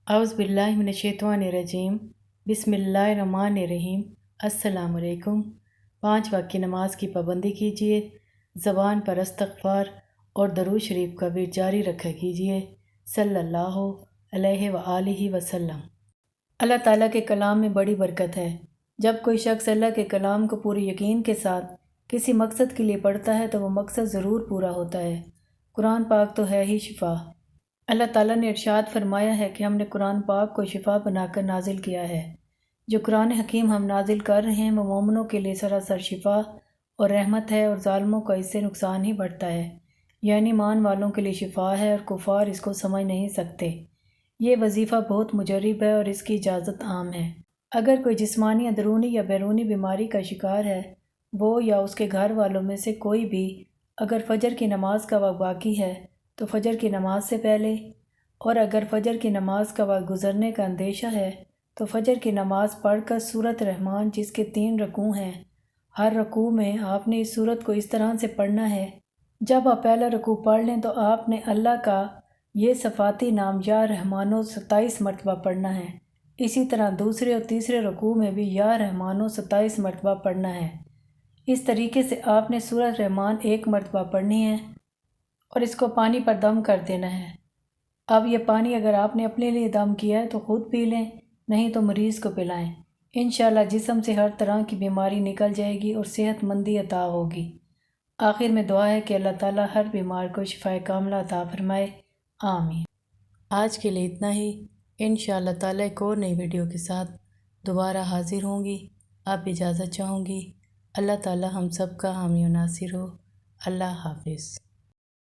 اعوذ باللہ من الشیطان الرجیم بسم اللہ الرحمن الرحیم۔ السلام علیکم۔ 5 وقت کی نماز کی پابندی کیجیے، زبان پر استغفار اور درود شریف کا ورد جاری رکھا کیجیے، صلی اللہ علیہ وآلہ وسلم۔ اللہ تعالیٰ کے کلام میں بڑی برکت ہے۔ جب کوئی شخص اللہ کے کلام کو پورے یقین کے ساتھ کسی مقصد کے لیے پڑھتا ہے تو وہ مقصد ضرور پورا ہوتا ہے۔ قرآن پاک تو ہے ہی شفا۔ اللہ تعالیٰ نے ارشاد فرمایا ہے کہ ہم نے قرآن پاک کو شفا بنا کر نازل کیا ہے۔ جو قرآن حکیم ہم نازل کر رہے ہیں وہ مومنوں کے لیے سراسر شفا اور رحمت ہے، اور ظالموں کا اس سے نقصان ہی بڑھتا ہے، یعنی ایمان والوں کے لیے شفا ہے اور کفار اس کو سمجھ نہیں سکتے۔ یہ وظیفہ بہت مجرب ہے اور اس کی اجازت عام ہے۔ اگر کوئی جسمانی اندرونی یا بیرونی بیماری کا شکار ہے، وہ یا اس کے گھر والوں میں سے کوئی بھی اگر فجر کی نماز کا وقت باقی ہے تو فجر کی نماز سے پہلے، اور اگر فجر کی نماز کا وقت گزرنے کا اندیشہ ہے تو فجر کی نماز پڑھ کر سورۃ رحمان جس کے 3 رکوع ہیں، ہر رکوع میں آپ نے اس سورت کو اس طرح سے پڑھنا ہے۔ جب آپ پہلا رکوع پڑھ لیں تو آپ نے اللہ کا یہ صفاتی نام یا رحمانو 27 مرتبہ پڑھنا ہے۔ اسی طرح دوسرے اور تیسرے رکوع میں بھی یا رحمانو 27 مرتبہ پڑھنا ہے۔ اس طریقے سے آپ نے سورۃ رحمان 1 مرتبہ پڑھنی ہے اور اس کو پانی پر دم کر دینا ہے۔ اب یہ پانی اگر آپ نے اپنے لیے دم کیا ہے تو خود پی لیں، نہیں تو مریض کو پلائیں۔ انشاءاللہ جسم سے ہر طرح کی بیماری نکل جائے گی اور صحت مندی عطا ہوگی۔ آخر میں دعا ہے کہ اللہ تعالیٰ ہر بیمار کو شفائے کاملہ عطا فرمائے، آمین۔ آج کے لیے اتنا ہی۔ انشاءاللہ تعالیٰ ایک اور نئی ویڈیو کے ساتھ دوبارہ حاضر ہوں گی۔ آپ اجازت چاہوں گی۔ اللہ تعالیٰ ہم سب کا حامی و ناصر ہو۔ اللہ حافظ۔